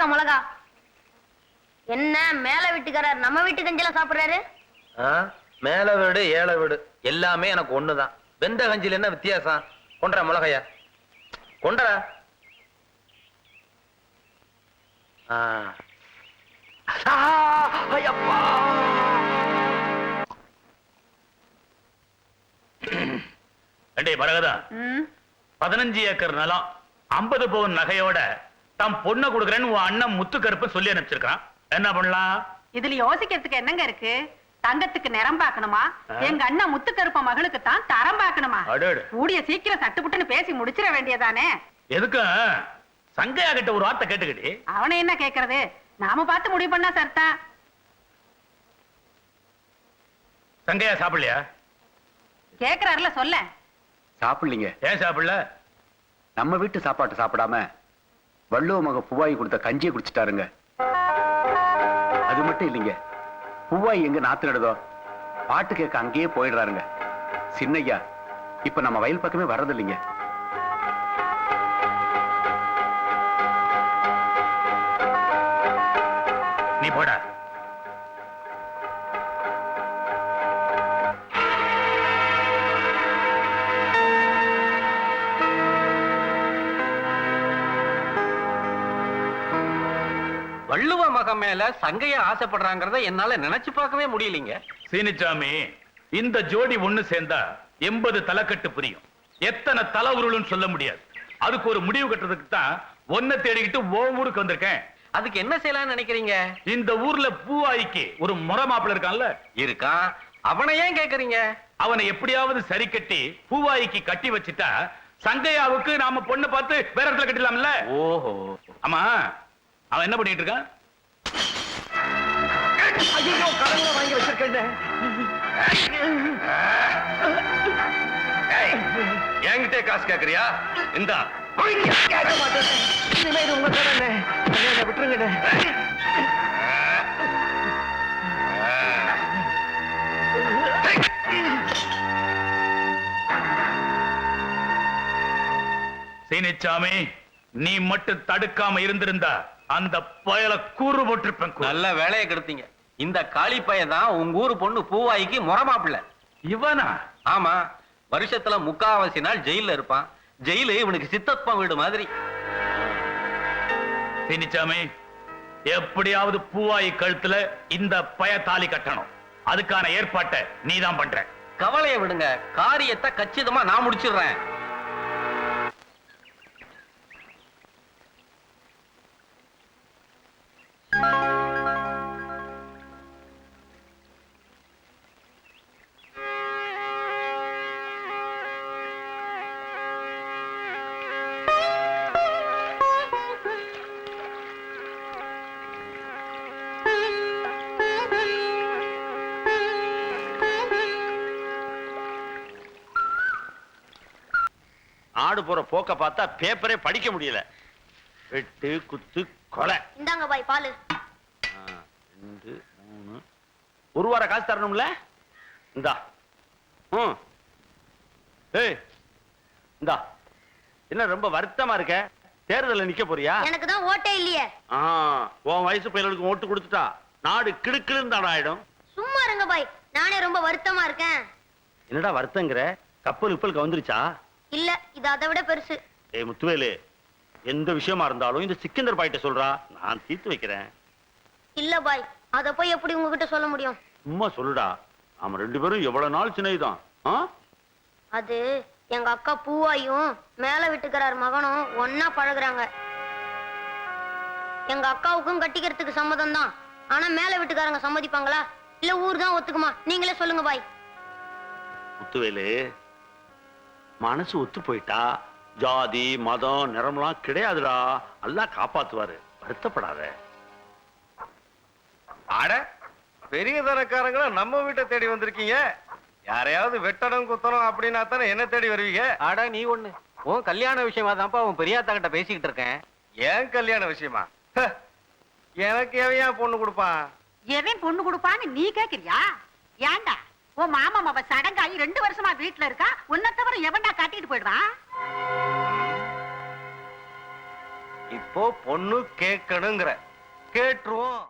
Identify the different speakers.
Speaker 1: இருக்கா மிளகா? என்ன மேல வீட்டுக்காரர் நம்ம வீட்டு கஞ்செல்லாம் சாப்பிடுறாரு?
Speaker 2: மேல வீடு ஏழை வீடு எல்லாமே எனக்கு ஒண்ணுதான். வெந்த கஞ்சில என்ன வித்தியாசம்? கொண்டா மிளகையா கொண்டா.
Speaker 3: மரகதா 15 ஏக்கர் நிலம் 50 பவுன் நகையோட தம் பொண்ணை கொடுக்கறேன்னு உன் அண்ணன் முத்துக்கருப்பு சொல்லி அனுப்பிச்சிருக்கான். என்ன பண்ணலாம்?
Speaker 4: இதுல யோசிக்கிறதுக்கு என்னங்க இருக்கு? தங்கத்துக்கு நிறம் பார்க்கணுமா? எங்க அண்ணன் முத்துக்கருப்ப மகளுக்கு தான் தரம் பார்க்கணுமா? கூடிய சீக்கிரம் சட்டுப்புட்டுன்னு பேசி முடிச்சிட வேண்டியதானே.
Speaker 3: எதுக்கு சங்கையா கிட்ட ஒரு வார்த்தை கேட்டுக்கிட்டு
Speaker 4: அவனை என்ன கேக்குறது? நாம பார்த்து முடிவு பண்ணா சர்த்தா.
Speaker 3: சங்கையா சாப்பிடலையா?
Speaker 4: கேக்குறாருல சொல்ல.
Speaker 5: சாப்பிடலீங்க.
Speaker 3: ஏன் சாப்பிடல?
Speaker 5: நம்ம வீட்டு சாப்பாட்டு சாப்பிடாம வள்ளுவ மக பூவாயி கொடுத்த கஞ்சியை குடிச்சிட்டாருங்க. அது மட்டும் இல்லைங்க, பூவாயி எங்க நாத்து நடுதோ பாட்டு கேட்க அங்கேயே போயிடுறாருங்க. சின்னையா இப்ப நம்ம வயல் பக்கமே வர்றது இல்லைங்க.
Speaker 3: நீ போடா.
Speaker 2: வள்ளுவ மகன் மேல சங்கைய ஆசைப்படுறாங்கறத என்னால நினைச்சு பார்க்கவே முடியலீங்க.
Speaker 3: சீனிச்சாமி, இந்த ஜோடி ஒண்ணு சேர்ந்தா 80 தலைக்கட்டு புரியும். எத்தனை தலை உருளுன்னு சொல்ல முடியாது. அதுக்கு ஒரு முடிவு கட்டுறதுக்கு தான் ஒன்ன தேடிக்கிட்டு ஓ ஊருக்கு வந்திருக்கேன்.
Speaker 2: அதுக்கு என்ன செய்யலாம்னு நினைக்கிறீங்க?
Speaker 3: இந்த ஊர்ல பூவாய்க்கு ஒரு முறை மாப்பிள்ள இருக்கான்ல?
Speaker 2: இருக்கான். அவனை ஏன் கேக்குறீங்க?
Speaker 3: அவனை எப்படியாவது சரி கட்டி பூவாய்க்கு கட்டி வச்சுட்டா சங்கையாவுக்கு நாம பொண்ணு பார்த்து வேற இடத்துல கட்டிடலாம்ல.
Speaker 2: ஓஹோ.
Speaker 3: ஆமா, அவன் என்ன பண்ணிட்டு இருக்கான்?
Speaker 2: ஐயோ, கடவுளை வாங்கி வச்சிருக்கேன். என்கிட்ட காசு கேக்குறியா? இந்தா. கேட்க மாட்டேன். இனிமே இது உங்க கடனை. விட்டுருங்க.
Speaker 3: சீனிச்சாமி, நீ மட்டும் தடுக்காம இருந்திருந்தா அந்த பயல கூறு போட்டிருப்பேன்.
Speaker 2: நல்ல வேலையை கெடுத்தீங்க. இந்த காளி பையன் தான் உங்க ஊரு பொண்ணு பூவாய்க்கு முறமாப்பிள்ள.
Speaker 3: இவனா?
Speaker 2: ஆமா. வருஷத்துல 3/4 நாள் ஜெயில இருப்பான். ஜெயிலு இவனுக்கு சித்தப்பா வீடு மாதிரி.
Speaker 3: சீனிச்சாமி, எப்படியாவது பூவாயி கழுத்துல இந்த பய தாலி கட்டணும். அதுக்கான ஏற்பாட்டை நீதான் பண்ற.
Speaker 2: கவலையை விடுங்க, காரியத்தை கச்சிதமா நான் முடிச்சிடுறேன்.
Speaker 6: ஆடு போற போக்க பார்த்தா பேப்பரே படிக்க முடியல. வெட்டு குத்து கொலை.
Speaker 1: இந்தாங்க பாய் பால்.
Speaker 6: 2 3 ஒரு வார காசு தரணும்ல. இந்தா. ஏய், இந்தா. என்ன ரொம்ப வருத்தமா இருக்க? தேர்தல்ல நிக்க போறியா?
Speaker 1: எனக்கு தான் ஓட்டே இல்லையே.
Speaker 6: உன் வயசு பையனுக்கு ஓட்டு கொடுத்துட்டா நாடு கிடுக்கிடுன்னு தான் ஆயிடும்.
Speaker 1: சும்மா இருங்க பாய், நானே ரொம்ப வருத்தமா இருக்கேன்.
Speaker 6: என்னடா வருத்தங்கிற? கப்பல் இப்பலுக்கு வந்துருச்சா?
Speaker 1: இல்ல, இது அதை விட பெருசு.
Speaker 6: ஏய் முத்துவேலு, எந்த விஷயமா இருந்தாலும் இந்த சிக்கந்தர் பாய்ட்ட சொல்றா, நான் தீர்த்து வைக்கிறேன்.
Speaker 1: இல்ல பாய், அத போய் எப்படி உங்ககிட்ட சொல்ல முடியும்?
Speaker 6: சும்மா சொல்லுடா. நாம 2 பேரும் எவ்வளவு நாள் சின்னதுதான்.
Speaker 1: அது எங்க அக்கா பூவாயும் மேல வீட்டுக்காரர் மகனும் ஒன்னா பழகுறாங்க. எங்க அக்காவுக்கும் கட்டிக்கிறதுக்கு சம்மதம் தான். ஆனா மேல வீட்டுக்காரங்க சம்மதிப்பாங்களா இல்ல ஊர் தான் ஒத்துக்குமா? நீங்களே சொல்லுங்க பாய்.
Speaker 6: முத்துவேலு, மனசு ஒத்து போயிட்டா ஜாதி மதம் நிறம்லாம் கிடையாதுடா. அல்லாஹ் காப்பாத்துவாரு, வருத்தப்படாத.
Speaker 2: ஆட பெரிய தரக்காரங்களா நம்ம வீட்டை தேடி வந்திருக்கீங்க. யாரையாவது வெட்டணும் குத்தணும் அப்படின்னா தானே என்ன தேடி வருவீங்க? ஆடா நீ ஒண்ணு. உன் கல்யாண விஷயமா தான்ப்பா உன் பெரியாத்தா கிட்ட பேசிக்கிட்டு இருக்கேன். ஏன் கல்யாண விஷயமா? எனக்கு எவன் பொண்ணு கொடுப்பான்?
Speaker 4: எவன் பொண்ணு கொடுப்பான்னு நீ கேக்குறியா? ஏண்டா உன் மாமா மாவ சடங்காயி 2 வருஷமா வீட்டுல இருக்கா. உன்னை தவிர எவன்டா காட்டிட்டு போயிடுவான்?
Speaker 2: இப்போ பொண்ணு கேட்கணுங்கிற கேட்டுருவோம்.